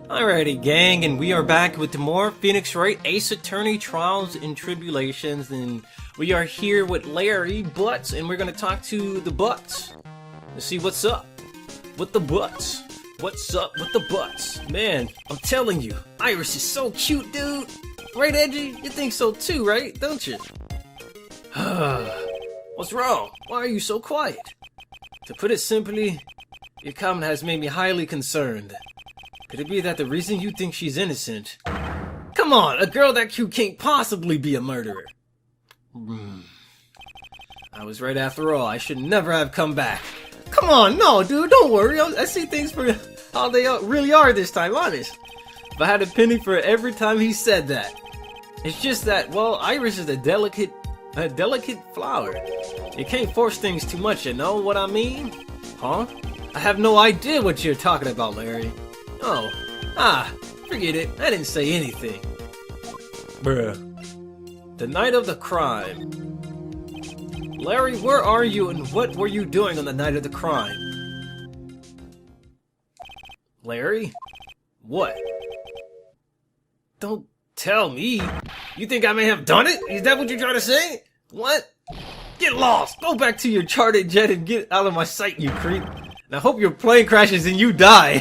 Alrighty, gang, and we are back with more Phoenix Wright Ace Attorney Trials and Tribulations, and we are here with Larry Butts, and we're gonna talk to the Butts and see what's up with the Butts. What's up with the Butts? Man, I'm telling you, Iris is so cute, dude. Right, Edgy? You think so too, right? Don't you? What's wrong? Why are you so quiet? To put it simply, your comment has made me highly concerned. Could it be that the reason you think she's innocent? Come on, a girl that cute can't possibly be a murderer. I was right after all. I should never have come back. Come on, no, dude, don't worry. I see things for how they really are this time, honest. If I had a penny for every time he said that. It's just that, well, Iris is a delicate flower. You can't force things too much, you know what I mean? Huh? I have no idea what you're talking about, Larry. Oh. Forget it. I didn't say anything. Bruh. The night of the crime. Larry, where are you and what were you doing on the night of the crime? Larry? What? Don't tell me. You think I may have done it? Is that what you're trying to say? What? Get lost! Go back to your chartered jet and get out of my sight, you creep. And I hope your plane crashes and you die.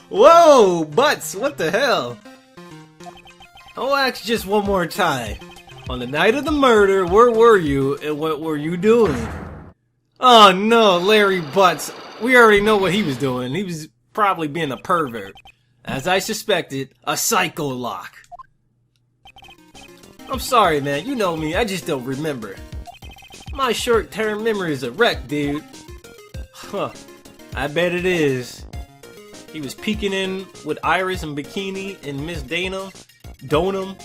Whoa, Butts, what the hell? I'll ask just one more time. On the night of the murder, where were you and what were you doing? Oh no, Larry Butts. We already know what he was doing. He was probably being a pervert. As I suspected, a psycho lock. I'm sorry, man. You know me. I just don't remember. My short-term memory is a wreck, dude. Huh. I bet it is. He was peeking in with Iris and Bikini and Miss Donham.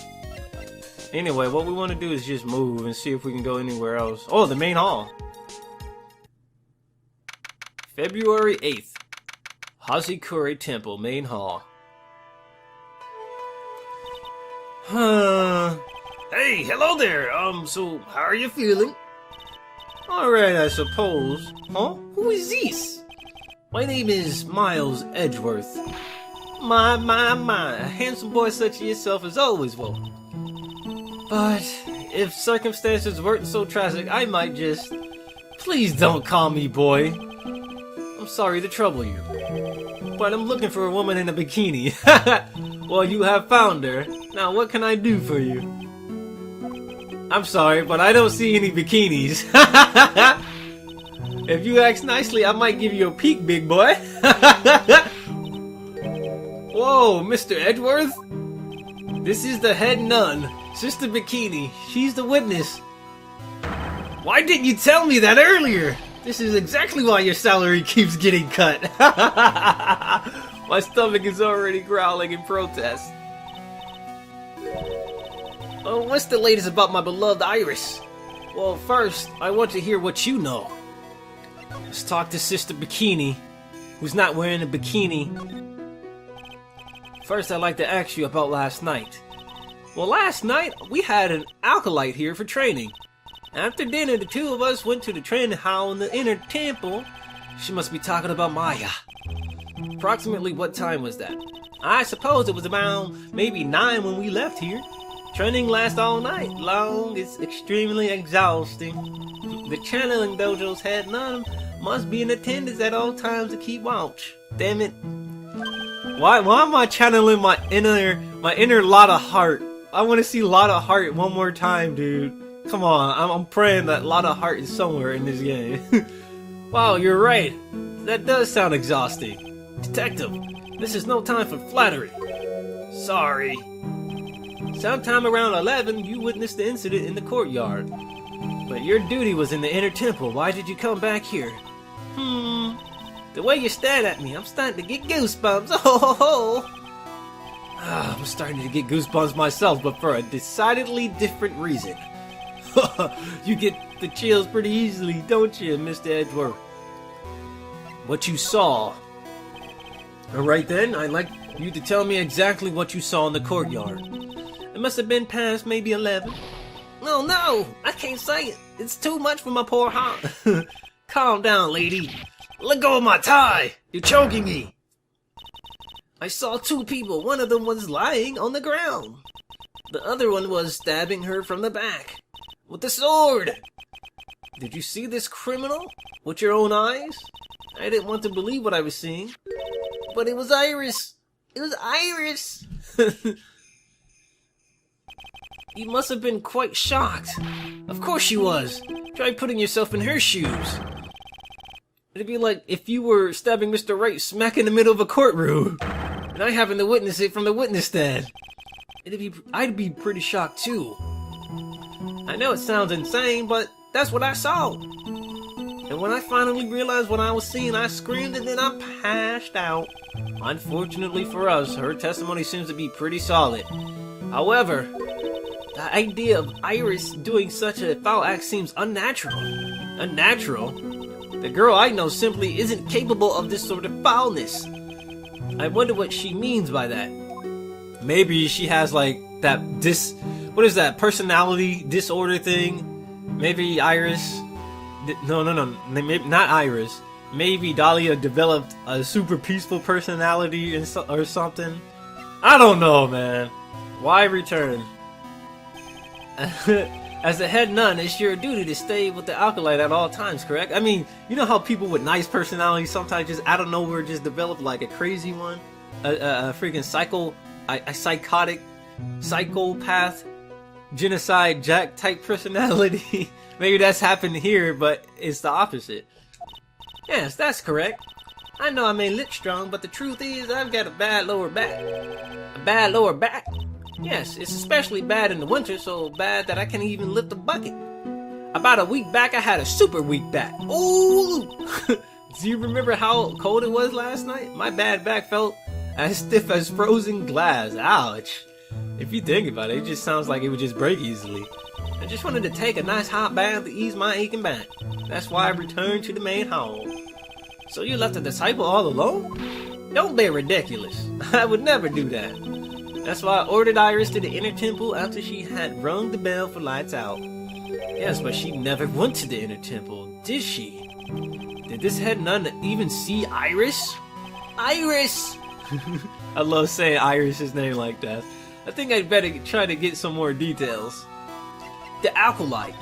Anyway, what we want to do is just move and see if we can go anywhere else. Oh, the main hall. February 8th. Hazikure Temple, main hall. Hey, hello there. So how are you feeling? Alright, I suppose. Huh? Who is this? My name is Miles Edgeworth. My. A handsome boy such as yourself is always welcome. But if circumstances weren't so tragic, I might just... Please don't call me boy. I'm sorry to trouble you. But I'm looking for a woman in a bikini. Well, you have found her. Now, what can I do for you? I'm sorry, but I don't see any bikinis. If you ask nicely, I might give you a peek, big boy. Whoa, Mr. Edgeworth? This is the head nun, Sister Bikini. She's the witness. Why didn't you tell me that earlier? This is exactly why your salary keeps getting cut. My stomach is already growling in protest. Oh, what's the latest about my beloved Iris? Well, first, I want to hear what you know. Let's talk to Sister Bikini, who's not wearing a bikini. First, I'd like to ask you about last night. Well, last night, we had an acolyte here for training. After dinner, the two of us went to the training hall in the inner temple. She must be talking about Maya. Approximately what time was that? I suppose it was around maybe 9 when we left here. Training lasts all night long. It's extremely exhausting. The channeling dojo's head nun must be in attendance at all times to keep watch. Damn it. Why am I channeling my inner Lotta Hart? I want to see Lotta Hart one more time, dude. Come on, I'm praying that Lotta Hart is somewhere in this game. Wow, you're right. That does sound exhausting. Detective, this is no time for flattery. Sorry. Sometime around 11, you witnessed the incident in the courtyard. But your duty was in the inner temple. Why did you come back here? The way you stared at me, I'm starting to get goosebumps. Oh ho ho! I'm starting to get goosebumps myself, but for a decidedly different reason. You get the chills pretty easily, don't you, Mr. Edgeworth? What you saw. Alright then, I'd like you to tell me exactly what you saw in the courtyard. It must have been past maybe 11. Oh no, I can't say it. It's too much for my poor heart. Calm down, lady. Let go of my tie. You're choking me. I saw two people. One of them was lying on the ground. The other one was stabbing her from the back with a sword. Did you see this criminal with your own eyes? I didn't want to believe what I was seeing, but it was Iris. It was Iris. You must have been quite shocked. Of course she was. Try putting yourself in her shoes. It'd be like if you were stabbing Mr. Wright smack in the middle of a courtroom, and I happened to witness it from the witness stand. I'd be pretty shocked too. I know it sounds insane, but that's what I saw. And when I finally realized what I was seeing, I screamed and then I passed out. Unfortunately for us, her testimony seems to be pretty solid. However, the idea of Iris doing such a foul act seems unnatural. Unnatural? The girl I know simply isn't capable of this sort of foulness. I wonder what she means by that. Maybe she has like that what is that, personality disorder thing? Maybe Iris... No, maybe not Iris. Maybe Dahlia developed a super peaceful personality or something. I don't know, man. Why return? As the head nun, it's your duty to stay with the acolyte at all times, correct? I mean, you know how people with nice personalities sometimes just out of nowhere just develop like a crazy one? A freaking psychotic, psychopath, genocide jack type personality. Maybe that's happened here, but it's the opposite. Yes, that's correct. I know I may look strong, but the truth is I've got a bad lower back. A bad lower back? Yes, it's especially bad in the winter, so bad that I can't even lift a bucket. About a week back, I had a super weak back. Ooh! Do you remember how cold it was last night? My bad back felt as stiff as frozen glass. Ouch. If you think about it, it just sounds like it would just break easily. I just wanted to take a nice hot bath to ease my aching back. That's why I returned to the main hall. So you left the disciple all alone? Don't be ridiculous. I would never do that. That's why I ordered Iris to the inner temple after she had rung the bell for lights out. Yes, but she never went to the inner temple, did she? Did this head nun even see Iris? Iris! I love saying Iris's name like that. I think I'd better try to get some more details. The acolyte.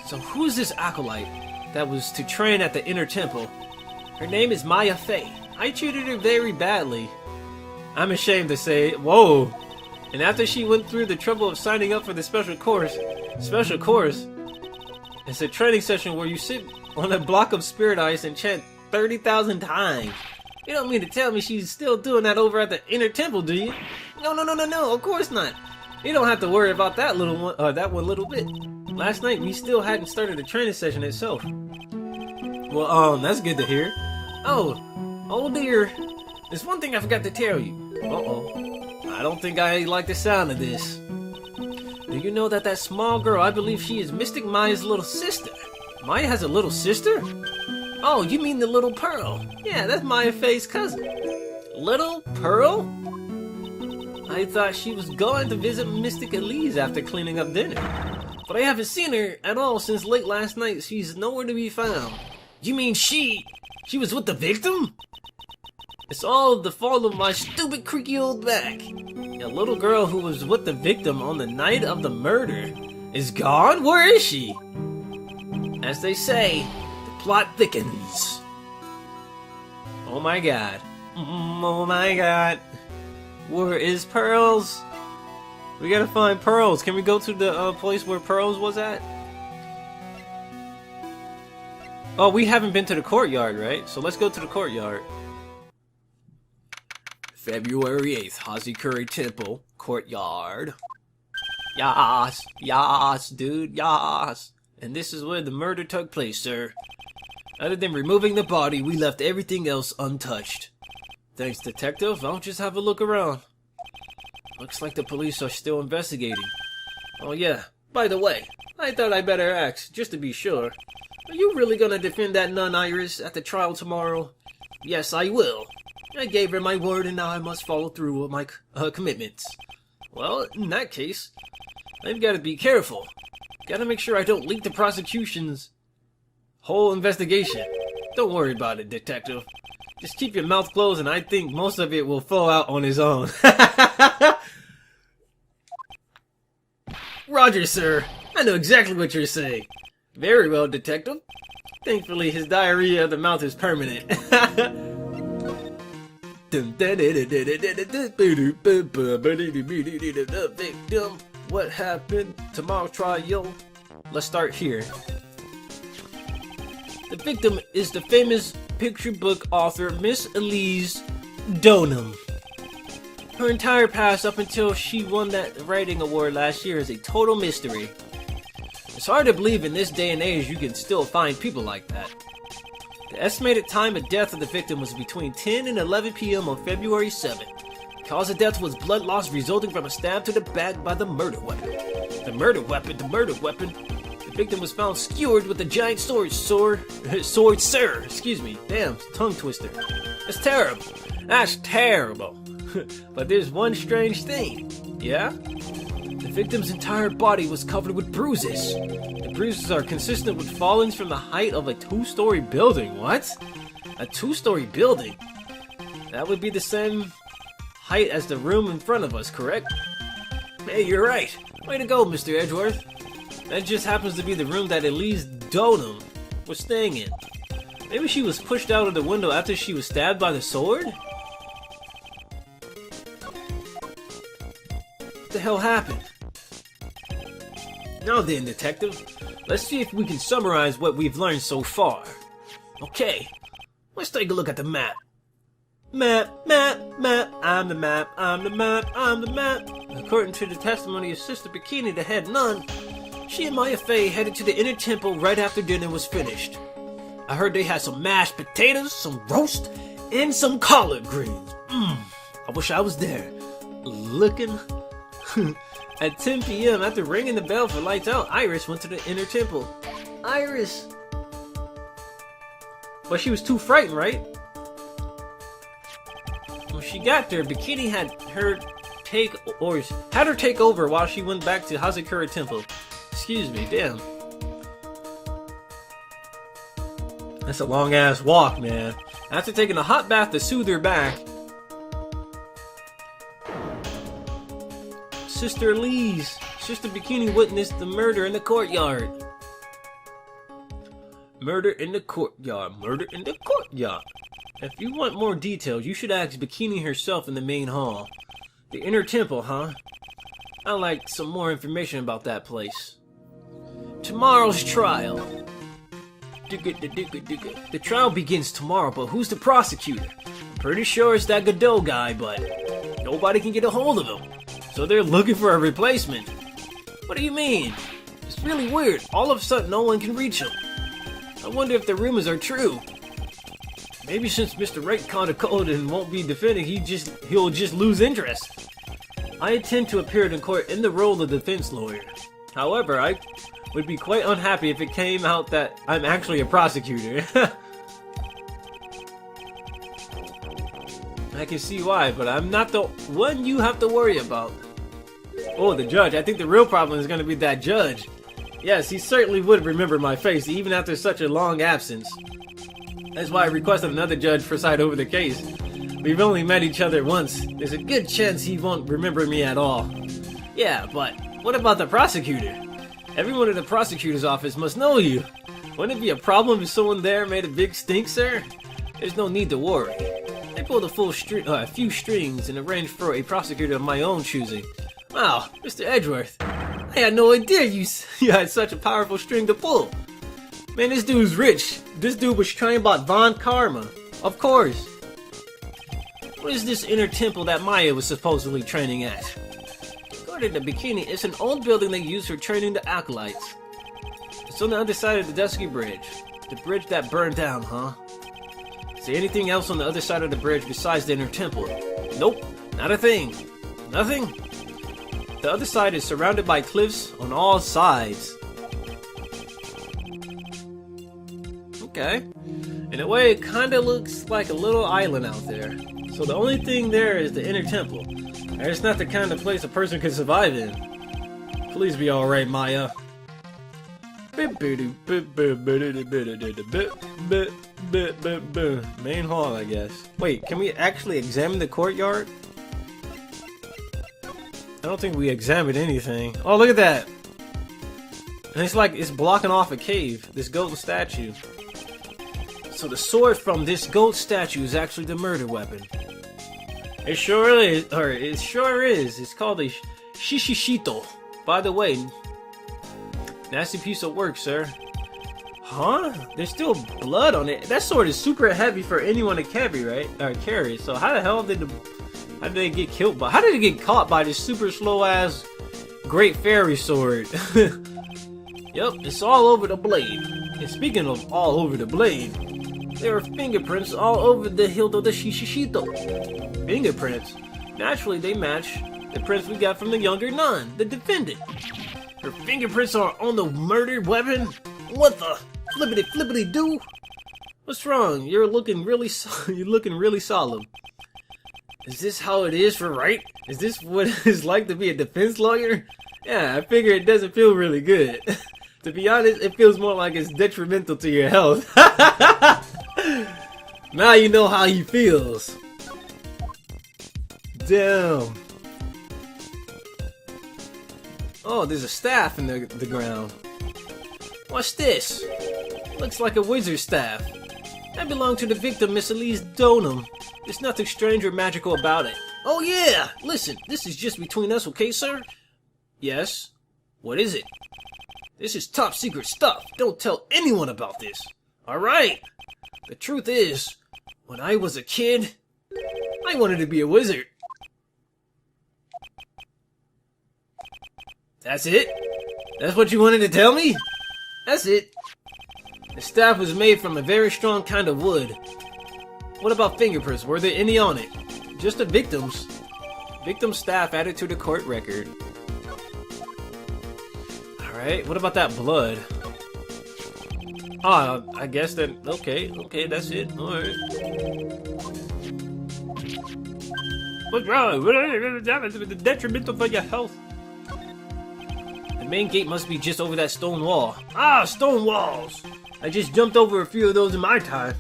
So who's this acolyte that was to train at the inner temple? Her name is Maya Fey. I treated her very badly. I'm ashamed to say it. Whoa! And after she went through the trouble of signing up for the special course, it's a training session where you sit on a block of spirit ice and chant 30,000 times. You don't mean to tell me she's still doing that over at the inner temple, do you? No, of course not. You don't have to worry about that one little bit. Last night we still hadn't started the training session itself. Well, that's good to hear. Oh dear. There's one thing I forgot to tell you. Uh-oh. I don't think I like the sound of this. Do you know that small girl, I believe she is Mystic Maya's little sister? Maya has a little sister? Oh, you mean the little Pearl? Yeah, that's Maya Fey's cousin. Little Pearl? I thought she was going to visit Mystic Elise after cleaning up dinner. But I haven't seen her at all since late last night. She's nowhere to be found. You mean she was with the victim? It's all the fault of my stupid creaky old back. A little girl who was with the victim on the night of the murder is gone? Where is she? As they say, the plot thickens. Oh my god. Oh my god. Where is Pearls? We gotta find Pearls. Can we go to the place where Pearls was at? Oh, we haven't been to the courtyard, right? So let's go to the courtyard. February 8th, Hazikuri Temple, courtyard. Yas, dude, yas. And this is where the murder took place, sir. Other than removing the body, we left everything else untouched. Thanks, detective. I'll just have a look around. Looks like the police are still investigating. Oh yeah, by the way, I thought I better ask, just to be sure. Are you really gonna defend that nun Iris at the trial tomorrow? Yes, I will. I gave her my word and now I must follow through with my commitments. Well, in that case, I've got to be careful. Gotta make sure I don't leak the prosecution's whole investigation. Don't worry about it, detective. Just keep your mouth closed and I think most of it will fall out on his own. Roger, sir. I know exactly what you're saying. Very well, detective. Thankfully, his diarrhea of the mouth is permanent. Victim, what happened? Tomorrow's trial. Let's start here. The victim is the famous picture book author Miss Elise Donham. Her entire past up until she won that writing award last year is a total mystery. It's hard to believe in this day and age you can still find people like that. The estimated time of death of the victim was between 10 and 11 p.m. on February 7th. The cause of death was blood loss resulting from a stab to the back by the murder weapon. The murder weapon. The victim was found skewered with a giant sword, sir. Excuse me. Damn, tongue twister. That's terrible. That's terrible. But there's one strange thing. Yeah? The victim's entire body was covered with bruises. The bruises are consistent with fallings from the height of a 2-story building. What? A 2-story building? That would be the same height as the room in front of us, correct? Hey, you're right. Way to go, Mr. Edgeworth. That just happens to be the room that Elise Donham was staying in. Maybe she was pushed out of the window after she was stabbed by the sword? What the hell happened? Now then, detective, let's see if we can summarize what we've learned so far. Okay, let's take a look at the map. Map, I'm the map. According to the testimony of Sister Bikini, the head nun, she and Maya Fey headed to the inner temple right after dinner was finished. I heard they had some mashed potatoes, some roast, and some collard greens. I wish I was there. Looking... At 10 p.m., after ringing the bell for lights out, Iris went to the inner temple. Iris! But she was too frightened, right? When she got there, Bikini had her take over while she went back to Hazakura Temple. Excuse me, damn. That's a long ass walk, man. After taking a hot bath to soothe her back, Sister Bikini witnessed the murder in the courtyard. Murder in the courtyard. If you want more details, you should ask Bikini herself in the main hall. The inner temple, huh? I'd like some more information about that place. Tomorrow's trial. The trial begins tomorrow, but who's the prosecutor? I'm pretty sure it's that Godot guy, but nobody can get a hold of him. So they're looking for a replacement. What do you mean? It's really weird. All of a sudden, no one can reach him. I wonder if the rumors are true. Maybe since Mr. Wright caught a cold and won't be defending, he'll just lose interest. I intend to appear in court in the role of defense lawyer. However, I would be quite unhappy if it came out that I'm actually a prosecutor. I can see why, but I'm not the one you have to worry about. Oh, the judge. I think the real problem is going to be that judge. Yes, he certainly would remember my face, even after such a long absence. That's why I requested another judge preside over the case. We've only met each other once. There's a good chance he won't remember me at all. Yeah, but what about the prosecutor? Everyone in the prosecutor's office must know you. Wouldn't it be a problem if someone there made a big stink, sir? There's no need to worry. I pulled a few strings and arranged for a prosecutor of my own choosing. Wow, Mr. Edgeworth, I had no idea you had such a powerful string to pull. Man, this dude's rich. This dude was trained by Von Karma. Of course. What is this inner temple that Maya was supposedly training at? According to Bikini, it's an old building they use for training the acolytes. It's on the other side of the Dusky Bridge. The bridge that burned down, huh? Is there anything else on the other side of the bridge besides the inner temple? Nope, not a thing. Nothing? The other side is surrounded by cliffs on all sides. Okay. In a way, it kinda looks like a little island out there. So the only thing there is the inner temple. And it's not the kind of place a person can survive in. Please be alright, Maya. Main hall, I guess. Wait, can we actually examine the courtyard? I don't think we examined anything. Oh, look at that! And it's like it's blocking off a cave. This golden statue. So the sword from this gold statue is actually the murder weapon. It sure is, or it sure is. It's called a shishishito. By the way, nasty piece of work, sir. Huh? There's still blood on it. That sword is super heavy for anyone to carry, right? Or carry. So how the hell did how did they get killed by? How did it get caught by this super slow ass great fairy sword? Yep, it's all over the blade. And speaking of all over the blade, there are fingerprints all over the hilt of the shishishito. Fingerprints? Naturally, they match the prints we got from the younger nun, the defendant. Her fingerprints are on the murdered weapon? What the flippity do? What's wrong? You're looking really solemn. Is this how it is for Wright? Is this what it's like to be a defense lawyer? Yeah, I figure it doesn't feel really good. To be honest, it feels more like it's detrimental to your health. Now you know how he feels. Damn. Oh, there's a staff in the ground. What's this? Looks like a wizard's staff. That belonged to the victim, Miss Elise Donham. There's nothing strange or magical about it. Oh yeah! Listen, this is just between us, okay, sir? Yes? What is it? This is top secret stuff. Don't tell anyone about this. Alright? The truth is, when I was a kid, I wanted to be a wizard. That's it? That's what you wanted to tell me? That's it. The staff was made from a very strong kind of wood. What about fingerprints? Were there any on it? Just the victim's. Victim's staff added to the court record. Alright, what about that blood? Ah, I guess that... Okay, that's it. Alright. What's wrong? The detrimental for your health. The main gate must be just over that stone wall. Ah, stone walls! I just jumped over a few of those in my time.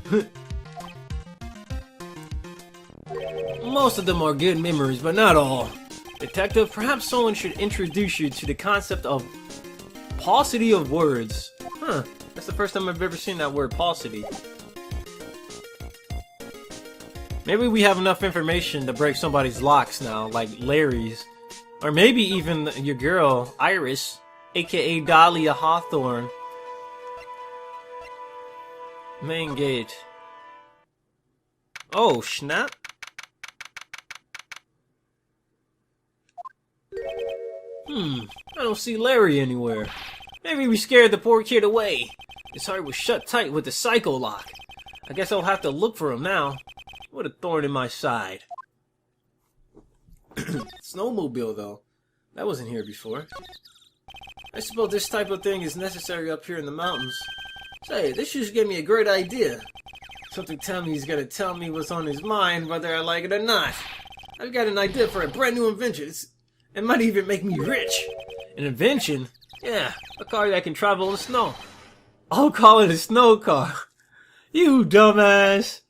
Most of them are good memories, but not all. Detective, perhaps someone should introduce you to the concept of paucity of words. Huh, that's the first time I've ever seen that word, paucity. Maybe we have enough information to break somebody's locks now, like Larry's. Or maybe even your girl, Iris, aka Dahlia Hawthorne. Main gate. Oh, snap. I don't see Larry anywhere. Maybe we scared the poor kid away. His heart was shut tight with the psycho lock. I guess I'll have to look for him now. What a thorn in my side. Snowmobile, though. That wasn't here before. I suppose this type of thing is necessary up here in the mountains. Say, this just gave me a great idea. Something tell me he's gonna tell me what's on his mind, whether I like it or not. I've got an idea for a brand new invention. It might even make me rich. An invention? Yeah, a car that can travel in the snow. I'll call it a snow car. You dumbass.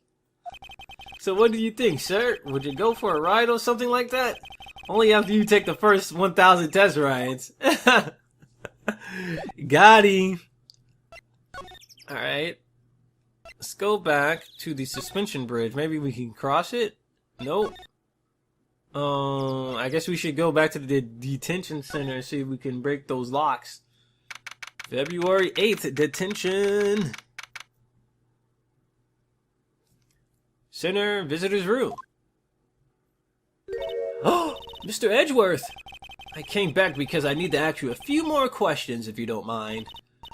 So what do you think, sir? Would you go for a ride or something like that? Only after you take the first 1,000 test rides. Got him. Alright. Let's go back to the suspension bridge. Maybe we can cross it? Nope. I guess we should go back to the detention center and see if we can break those locks. February 8th, detention center visitor's room. Oh, Mr. Edgeworth! I came back because I need to ask you a few more questions if you don't mind.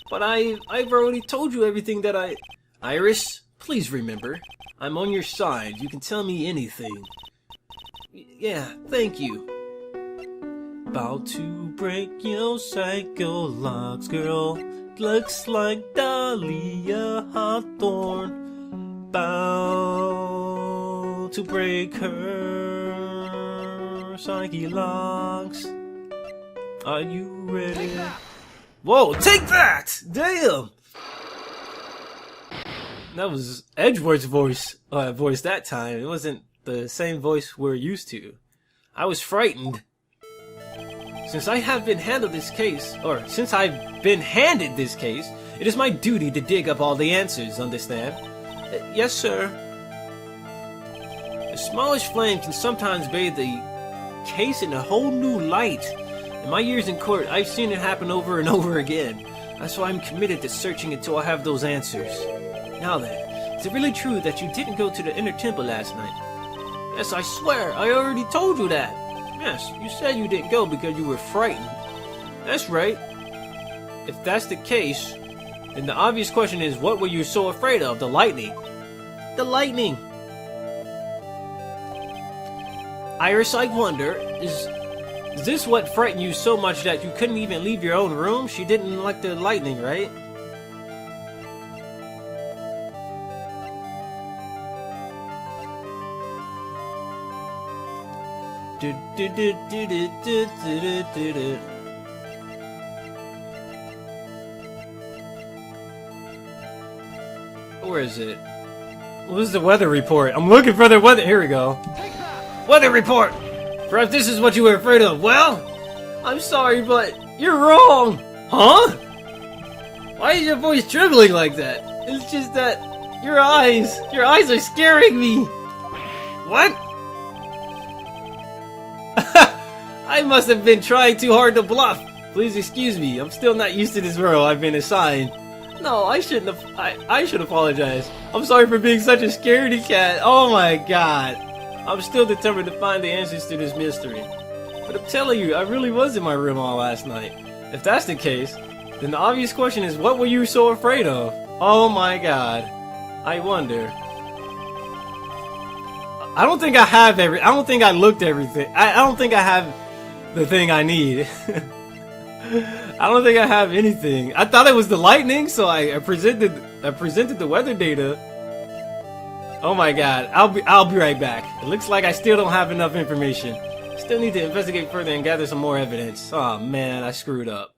But I've already told you everything that Iris, please remember, I'm on your side. You can tell me anything. Yeah, thank you. About to break your psycho locks, girl. Looks like Dahlia Hawthorne. About to break her psyche locks. Are you ready? Whoa, take that! Damn! That was Edgeworth's voice that time. It wasn't the same voice we're used to. I was frightened. Since I've been handed this case, it is my duty to dig up all the answers, understand? Yes, sir. The smallest flame can sometimes bathe the case in a whole new light. In my years in court, I've seen it happen over and over again. That's why I'm committed to searching until I have those answers. Now then, is it really true that you didn't go to the inner temple last night? Yes, I swear, I already told you that. Yes, you said you didn't go because you were frightened. That's right. If that's the case, then the obvious question is, what were you so afraid of? The lightning. The lightning! Iris, I wonder, is this what frightened you so much that you couldn't even leave your own room? She didn't like the lightning, right? Where is it? What is the weather report? I'm looking for the weather. Here we go. Weather report! Perhaps this is what you were afraid of. Well, I'm sorry, but you're wrong. Huh? Why is your voice trembling like that? It's just that your eyes are scaring me. What? I must have been trying too hard to bluff. Please excuse me. I'm still not used to this role I've been assigned. No, I shouldn't have. I should apologize. I'm sorry for being such a scaredy cat. Oh my god. I'm still determined to find the answers to this mystery. But I'm telling you, I really was in my room all last night. If that's the case, then the obvious question is, what were you so afraid of? Oh my god. I wonder. I don't think I have I don't think I looked everything. I don't think I have the thing I need. I don't think I have anything. I thought it was the lightning, so I presented the weather data. Oh my god, I'll be right back. It looks like I still don't have enough information. Still need to investigate further and gather some more evidence. Oh man, I screwed up.